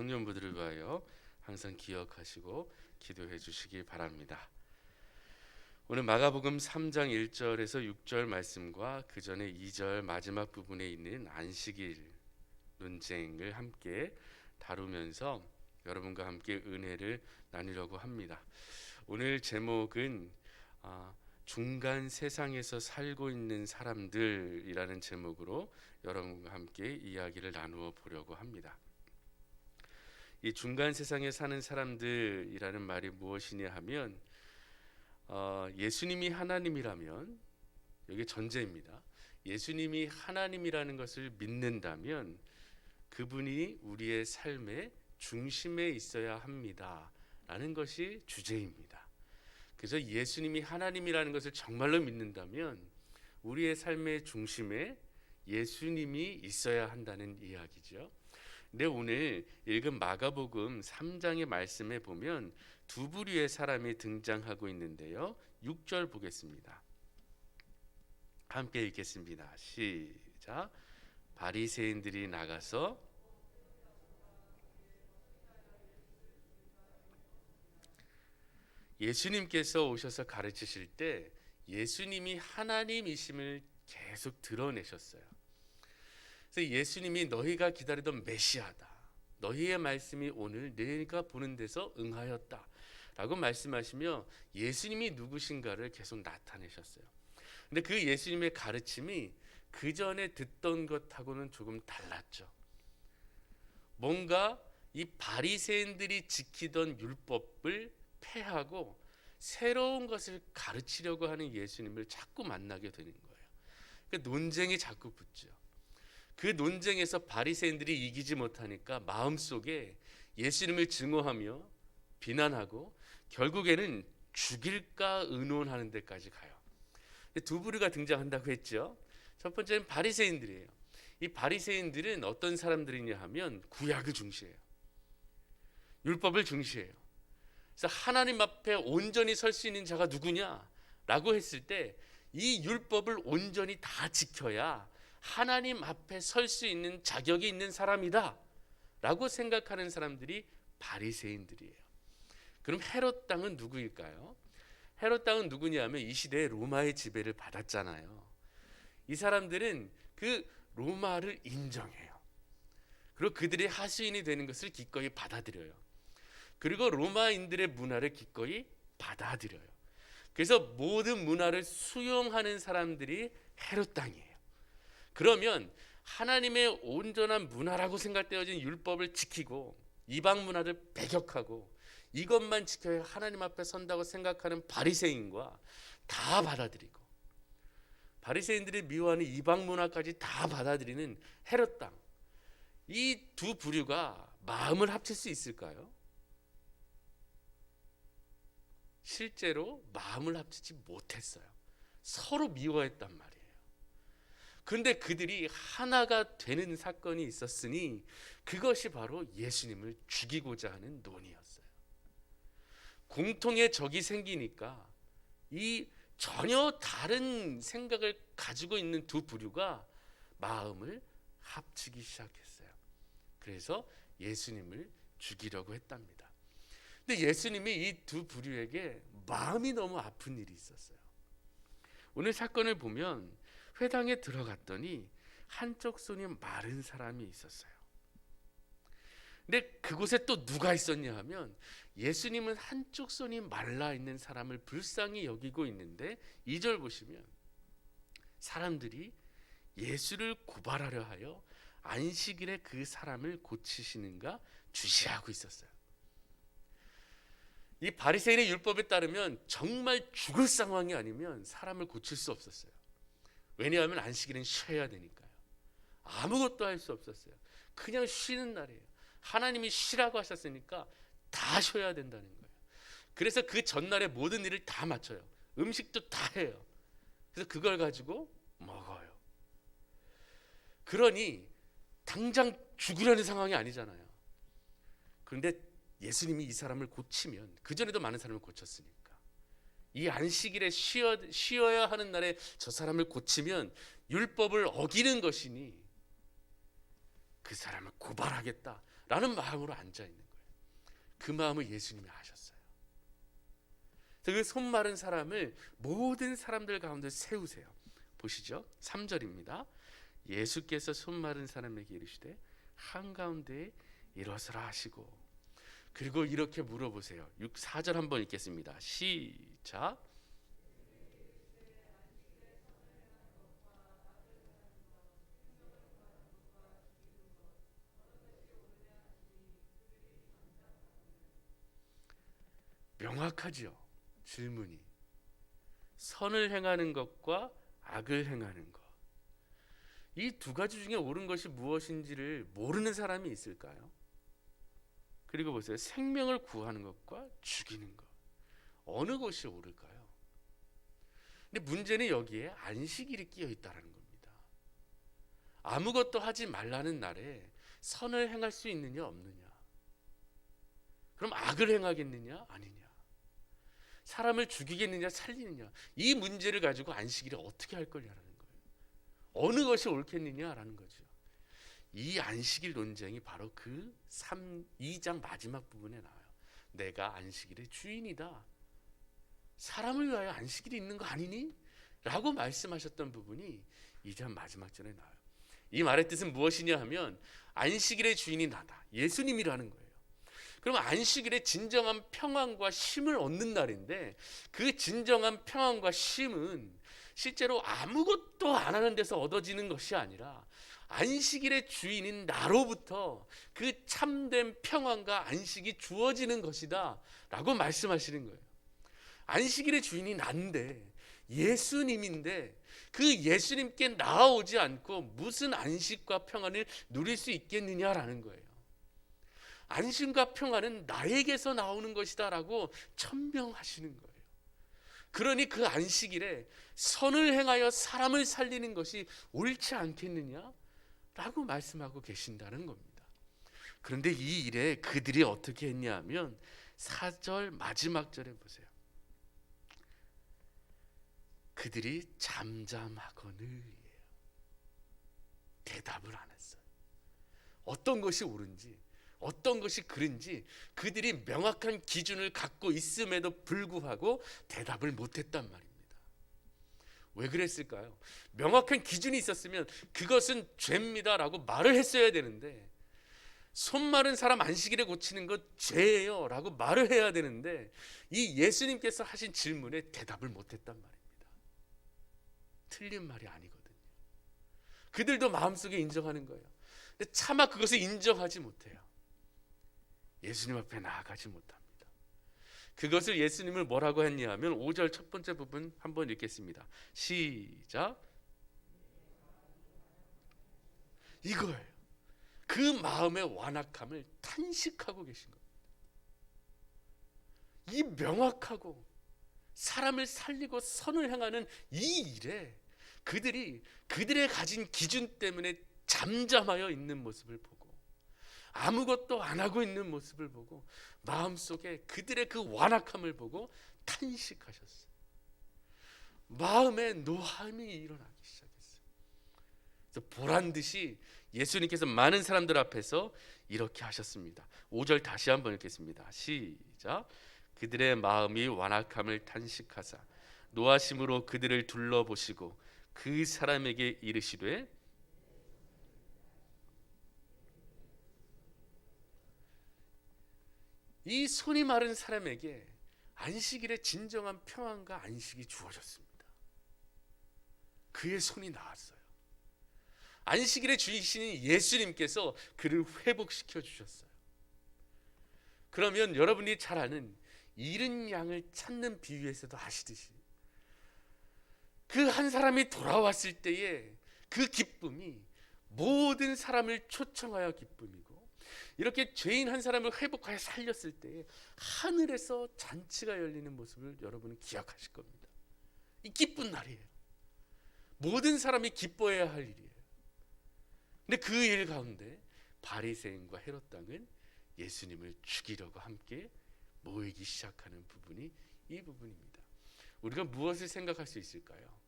청년부들을 위하여 항상 기억하시고 기도해 주시기 바랍니다. 오늘 마가복음 3장 1절에서 6절 말씀과 그 전에 2절 마지막 부분에 있는 안식일 논쟁을 함께 다루면서 여러분과 함께 은혜를 나누려고 합니다. 오늘 제목은 중간 세상에서 살고 있는 사람들이라는 제목으로 여러분과 함께 이야기를 나누어 보려고 합니다. 이 중간 세상에 사는 사람들이라는 말이 무엇이냐 하면 예수님이 하나님이라면, 이게 전제입니다. 예수님이 하나님이라는 것을 믿는다면 그분이 우리의 삶의 중심에 있어야 합니다 라는 것이 주제입니다. 그래서 예수님이 하나님이라는 것을 정말로 믿는다면 우리의 삶의 중심에 예수님이 있어야 한다는 이야기죠. 근데 오늘 읽은 마가복음 3장의 말씀에 보면 두 부류의 사람이 등장하고 있는데요. 6절 보겠습니다. 함께 읽겠습니다. 시작. 바리새인들이 나가서 예수님께서 오셔서 가르치실 때 예수님이 하나님이심을 계속 드러내셨어요. 그래서 예수님이 너희가 기다리던 메시아다, 너희의 말씀이 오늘 너희가 보는 데서 응하였다 라고 말씀하시며 예수님이 누구신가를 계속 나타내셨어요. 근데 그 예수님의 가르침이 그 전에 듣던 것하고는 조금 달랐죠. 뭔가 이 바리새인들이 지키던 율법을 폐하고 새로운 것을 가르치려고 하는 예수님을 자꾸 만나게 되는 거예요. 그러니까 논쟁이 자꾸 붙죠. 그 논쟁에서 바리새인들이 이기지 못하니까 마음속에 예수님을 증오하며 비난하고 결국에는 죽일까 의논하는 데까지 가요. 두 부류가 등장한다고 했죠. 첫 번째는 바리새인들이에요. 이 바리새인들은 어떤 사람들이냐 하면 구약을 중시해요. 율법을 중시해요. 그래서 하나님 앞에 온전히 설 수 있는 자가 누구냐라고 했을 때 이 율법을 온전히 다 지켜야 하나님 앞에 설 수 있는 자격이 있는 사람이다 라고 생각하는 사람들이 바리새인들이에요. 그럼 헤롯 당은 누구일까요? 헤롯 당은 누구냐면 이 시대에 로마의 지배를 받았잖아요. 이 사람들은 그 로마를 인정해요. 그리고 그들의 하수인이 되는 것을 기꺼이 받아들여요. 그리고 로마인들의 문화를 기꺼이 받아들여요. 그래서 모든 문화를 수용하는 사람들이 헤롯 당이에요. 그러면 하나님의 온전한 문화라고 생각되어진 율법을 지키고 이방 문화를 배격하고 이것만 지켜야 하나님 앞에 선다고 생각하는 바리새인과 다 받아들이고 바리새인들이 미워하는 이방 문화까지 다 받아들이는 헤롯 당, 이 두 부류가 마음을 합칠 수 있을까요? 실제로 마음을 합치지 못했어요. 서로 미워했단 말이에요. 그런데 그들이 하나가 되는 사건이 있었으니 그것이 바로 예수님을 죽이고자 하는 논의였어요. 공통의 적이 생기니까 이 전혀 다른 생각을 가지고 있는 두 부류가 마음을 합치기 시작했어요. 그래서 예수님을 죽이려고 했답니다. 근데 예수님이 이 두 부류에게 마음이 너무 아픈 일이 있었어요. 오늘 사건을 보면 회당에 들어갔더니 한쪽 손이 마른 사람이 있었어요. 근데 그곳에 또 누가 있었냐 하면 예수님은 한쪽 손이 말라 있는 사람을 불쌍히 여기고 있는데 2절 보시면 사람들이 예수를 고발하려 하여 안식일에 그 사람을 고치시는가 주시하고 있었어요. 이 바리새인의 율법에 따르면 정말 죽을 상황이 아니면 사람을 고칠 수 없었어요. 왜냐하면 안식일은 쉬어야 되니까요. 아무것도 할 수 없었어요. 그냥 쉬는 날이에요. 하나님이 쉬라고 하셨으니까 다 쉬어야 된다는 거예요. 그래서 그 전날에 모든 일을 다 마쳐요. 음식도 다 해요. 그래서 그걸 가지고 먹어요. 그러니 당장 죽으려는 상황이 아니잖아요. 그런데 예수님이 이 사람을 고치면, 그전에도 많은 사람을 고쳤으니까 이 안식일에 쉬어야 하는 날에 저 사람을 고치면 율법을 어기는 것이니 그 사람을 고발하겠다 라는 마음으로 앉아 있는 거예요. 그 마음을 예수님이 아셨어요. 그래서 그 손 마른 사람을 모든 사람들 가운데 세우세요. 보시죠. 3절입니다. 예수께서 손 마른 사람에게 이르시되 한가운데 일어서라 하시고, 그리고 이렇게 물어보세요. 4절 한번 읽겠습니다. 시작. 명확하지요. 질문이 선을 행하는 것과 악을 행하는 것, 이 두 가지 중에 옳은 것이 무엇인지를 모르는 사람이 있을까요? 그리고 보세요. 생명을 구하는 것과 죽이는 것, 어느 것이 옳을까요? 근데 문제는 여기에 안식일이 끼어 있다는 겁니다. 아무것도 하지 말라는 날에 선을 행할 수 있느냐 없느냐? 그럼 악을 행하겠느냐 아니냐? 사람을 죽이겠느냐 살리느냐? 이 문제를 가지고 안식일을 어떻게 할 거냐라는 거예요. 어느 것이 옳겠느냐라는 거죠. 이 안식일 논쟁이 바로 그 2장 마지막 부분에 나와요. 내가 안식일의 주인이다. 사람을 위하여 안식일이 있는 거 아니니? 라고 말씀하셨던 부분이 2장 마지막 절에 나와요. 이 말의 뜻은 무엇이냐 하면 안식일의 주인이 나다. 예수님이라는 거예요. 그러면 안식일의 진정한 평안과 쉼을 얻는 날인데, 그 진정한 평안과 쉼은 실제로 아무것도 안 하는 데서 얻어지는 것이 아니라 안식일의 주인인 나로부터 그 참된 평안과 안식이 주어지는 것이다 라고 말씀하시는 거예요. 안식일의 주인이 난데, 예수님인데, 그 예수님께 나아오지 않고 무슨 안식과 평안을 누릴 수 있겠느냐라는 거예요. 안심과 평안은 나에게서 나오는 것이다 라고 천명하시는 거예요. 그러니 그 안식일에 선을 행하여 사람을 살리는 것이 옳지 않겠느냐 라고 말씀하고 계신다는 겁니다. 그런데 이 일에 그들이 어떻게 했냐 하면 4절 마지막 절에 보세요. 그들이 잠잠하거늘, 대답을 안 했어요. 어떤 것이 옳은지, 어떤 것이 그른지 그들이 명확한 기준을 갖고 있음에도 불구하고 대답을 못했단 말입니다. 왜 그랬을까요? 명확한 기준이 있었으면 그것은 죄입니다 라고 말을 했어야 되는데, 손 마른 사람 안식일에 고치는 것 죄예요 라고 말을 해야 되는데, 이 예수님께서 하신 질문에 대답을 못했단 말입니다. 틀린 말이 아니거든요. 그들도 마음속에 인정하는 거예요. 근데 차마 그것을 인정하지 못해요. 예수님 앞에 나아가지 못합니다. 그것을 예수님을 뭐라고 했냐 하면 5절 첫 번째 부분 한번 읽겠습니다. 시작. 이거예요. 그 마음의 완악함을 탄식하고 계신 겁니다. 이 명확하고 사람을 살리고 선을 행하는 이 일에 그들이 그들의 가진 기준 때문에 잠잠하여 있는 모습을 보고, 아무것도 안 하고 있는 모습을 보고, 마음속에 그들의 그 완악함을 보고 탄식하셨어요. 마음에 노함이 일어나기 시작했어요. 그래서 보란 듯이 예수님께서 많은 사람들 앞에서 이렇게 하셨습니다. 5절 다시 한번 읽겠습니다. 시작. 그들의 마음이 완악함을 탄식하사 노하심으로 그들을 둘러보시고 그 사람에게 이르시되, 이 손이 마른 사람에게 안식일의 진정한 평안과 안식이 주어졌습니다. 그의 손이 나았어요. 안식일의 주이신 예수님께서 그를 회복시켜 주셨어요. 그러면 여러분이 잘 아는 잃은 양을 찾는 비유에서도 아시듯이 그 한 사람이 돌아왔을 때의 그 기쁨이 모든 사람을 초청하여 기쁨이고, 이렇게 죄인 한 사람을 회복하여 살렸을 때 하늘에서 잔치가 열리는 모습을 여러분은 기억하실 겁니다. 이 기쁜 날이에요. 모든 사람이 기뻐해야 할 일이에요. 근데 그 일 가운데 바리새인과 헤롯 당은 예수님을 죽이려고 함께 모이기 시작하는 부분이 이 부분입니다. 우리가 무엇을 생각할 수 있을까요?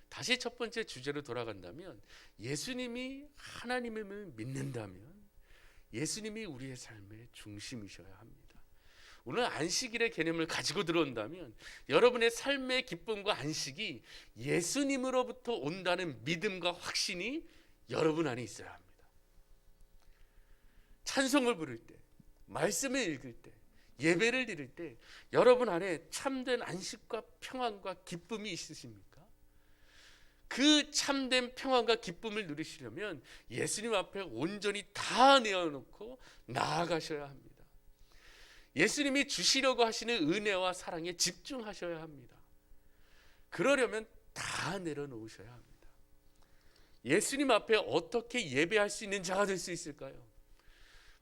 다시 첫 번째 주제로 돌아간다면, 예수님이 하나님임을 믿는다면 예수님이 우리의 삶의 중심이셔야 합니다. 오늘 안식일의 개념을 가지고 들어온다면 여러분의 삶의 기쁨과 안식이 예수님으로부터 온다는 믿음과 확신이 여러분 안에 있어야 합니다. 찬송을 부를 때, 말씀을 읽을 때, 예배를 드릴 때 여러분 안에 참된 안식과 평안과 기쁨이 있으십니까? 그 참된 평안과 기쁨을 누리시려면 예수님 앞에 온전히 다 내어놓고 나아가셔야 합니다. 예수님이 주시려고 하시는 은혜와 사랑에 집중하셔야 합니다. 그러려면 다 내려놓으셔야 합니다. 예수님 앞에 어떻게 예배할 수 있는 자가 될 수 있을까요?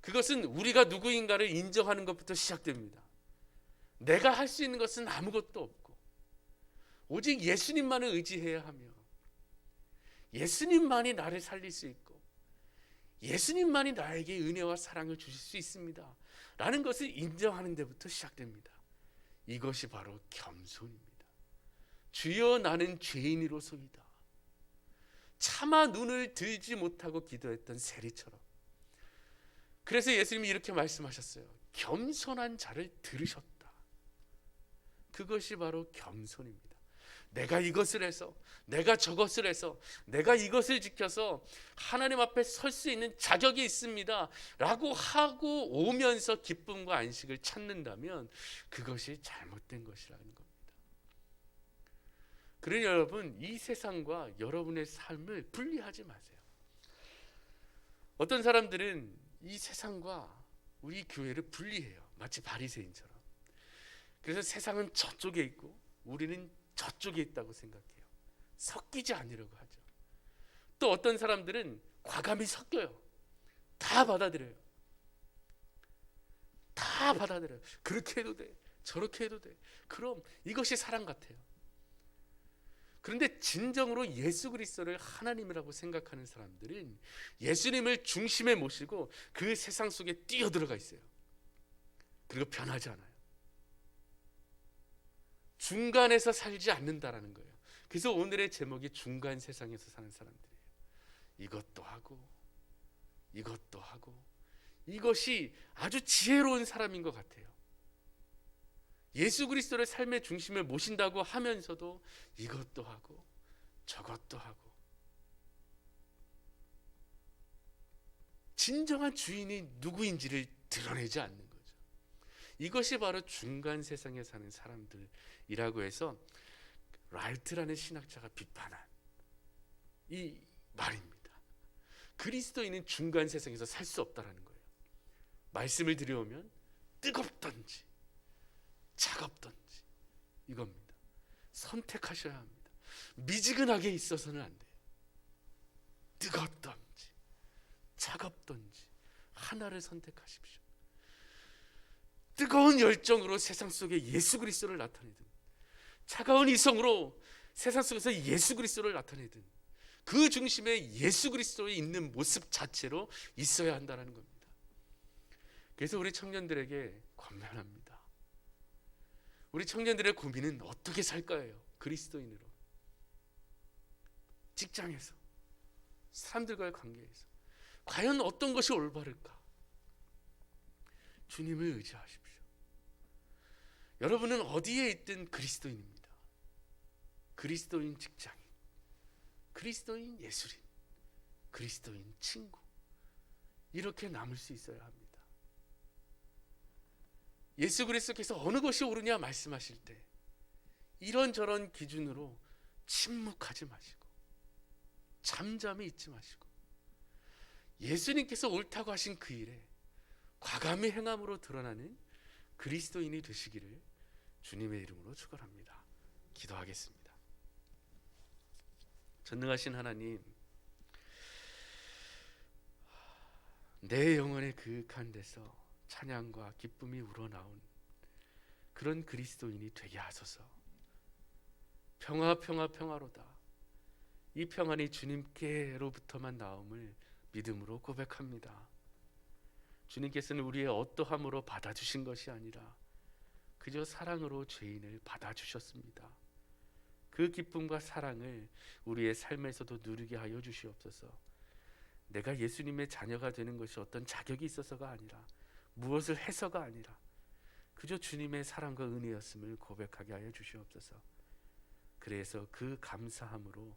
그것은 우리가 누구인가를 인정하는 것부터 시작됩니다. 내가 할 수 있는 것은 아무것도 없고 오직 예수님만을 의지해야 하며 예수님만이 나를 살릴 수 있고 예수님만이 나에게 은혜와 사랑을 주실 수 있습니다 라는 것을 인정하는 데부터 시작됩니다. 이것이 바로 겸손입니다. 주여 나는 죄인이로소이다. 차마 눈을 들지 못하고 기도했던 세리처럼. 그래서 예수님이 이렇게 말씀하셨어요. 겸손한 자를 들으셨다. 그것이 바로 겸손입니다. 내가 이것을 해서, 내가 저것을 해서, 내가 이것을 지켜서 하나님 앞에 설 수 있는 자격이 있습니다 라고 하고 오면서 기쁨과 안식을 찾는다면 그것이 잘못된 것이라는 겁니다. 그러니 여러분, 이 세상과 여러분의 삶을 분리하지 마세요. 어떤 사람들은 이 세상과 우리 교회를 분리해요. 마치 바리새인처럼. 그래서 세상은 저쪽에 있고 우리는 저쪽에 있다고 생각해요. 섞이지 않으려고 하죠. 또 어떤 사람들은 과감히 섞여요. 다 받아들여요. 다 받아들여요. 그렇게 해도 돼, 저렇게 해도 돼. 그럼 이것이 사랑 같아요. 그런데 진정으로 예수 그리스도를 하나님이라고 생각하는 사람들은 예수님을 중심에 모시고 그 세상 속에 뛰어들어가 있어요. 그리고 변하지 않아요. 중간에서 살지 않는다라는 거예요. 그래서 오늘의 제목이 중간 세상에서 사는 사람들이에요. 이것도 하고 이것도 하고. 이것이 아주 지혜로운 사람인 것 같아요. 예수 그리스도를 삶의 중심에 모신다고 하면서도 이것도 하고 저것도 하고. 진정한 주인이 누구인지를 드러내지 않는 거죠. 이것이 바로 중간 세상에 사는 사람들이라고 해서 라이트라는 신학자가 비판한 이 말입니다. 그리스도인은 중간 세상에서 살 수 없다라는 거예요. 말씀을 들여오면 뜨겁던지 차갑던지 이겁니다. 선택하셔야 합니다. 미지근하게 있어서는 안 돼요. 뜨겁던지 차갑던지 하나를 선택하십시오. 뜨거운 열정으로 세상 속에 예수 그리스도를 나타내든 차가운 이성으로 세상 속에서 예수 그리스도를 나타내든 그 중심에 예수 그리스도에 있는 모습 자체로 있어야 한다는 겁니다. 그래서 우리 청년들에게 권면합니다. 우리 청년들의 고민은 어떻게 살 거예요? 그리스도인으로. 직장에서, 사람들과의 관계에서 과연 어떤 것이 올바를까? 주님을 의지하십시오. 여러분은 어디에 있든 그리스도인입니다. 그리스도인 직장인, 그리스도인 예술인, 그리스도인 친구, 이렇게 남을 수 있어야 합니다. 예수 그리스도께서 어느 것이 옳으냐 말씀하실 때 이런저런 기준으로 침묵하지 마시고 잠잠히 있지 마시고 예수님께서 옳다고 하신 그 일에 과감히 행함으로 드러나는 그리스도인이 되시기를 주님의 이름으로 축원합니다. 기도하겠습니다. 전능하신 하나님, 내 영혼의 그윽한 데서 찬양과 기쁨이 우러나온 그런 그리스도인이 되게 하소서. 평화 평화 평화로다. 이 평안이 주님께로부터만 나옴을 믿음으로 고백합니다. 주님께서는 우리의 어떠함으로 받아주신 것이 아니라 그저 사랑으로 죄인을 받아주셨습니다. 그 기쁨과 사랑을 우리의 삶에서도 누리게 하여 주시옵소서. 내가 예수님의 자녀가 되는 것이 어떤 자격이 있어서가 아니라, 무엇을 해서가 아니라 그저 주님의 사랑과 은혜였음을 고백하게 하여 주시옵소서. 그래서 그 감사함으로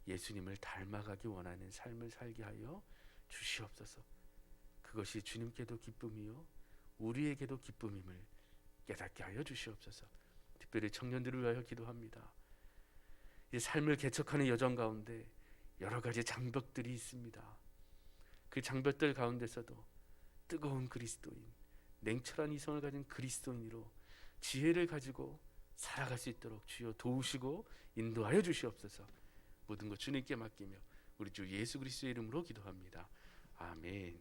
예수님을 닮아가기 원하는 삶을 살게 하여 주시옵소서. 그것이 주님께도 기쁨이요 우리에게도 기쁨임을 깨닫게 하여 주시옵소서. 특별히 청년들을 위하여 기도합니다. 이 삶을 개척하는 여정 가운데 여러 가지 장벽들이 있습니다. 그 장벽들 가운데서도 뜨거운 그리스도인, 냉철한 이성을 가진 그리스도인으로 지혜를 가지고 살아갈 수 있도록 주여 도우시고 인도하여 주시옵소서. 모든 것 주님께 맡기며 우리 주 예수 그리스도의 이름으로 기도합니다. 아멘.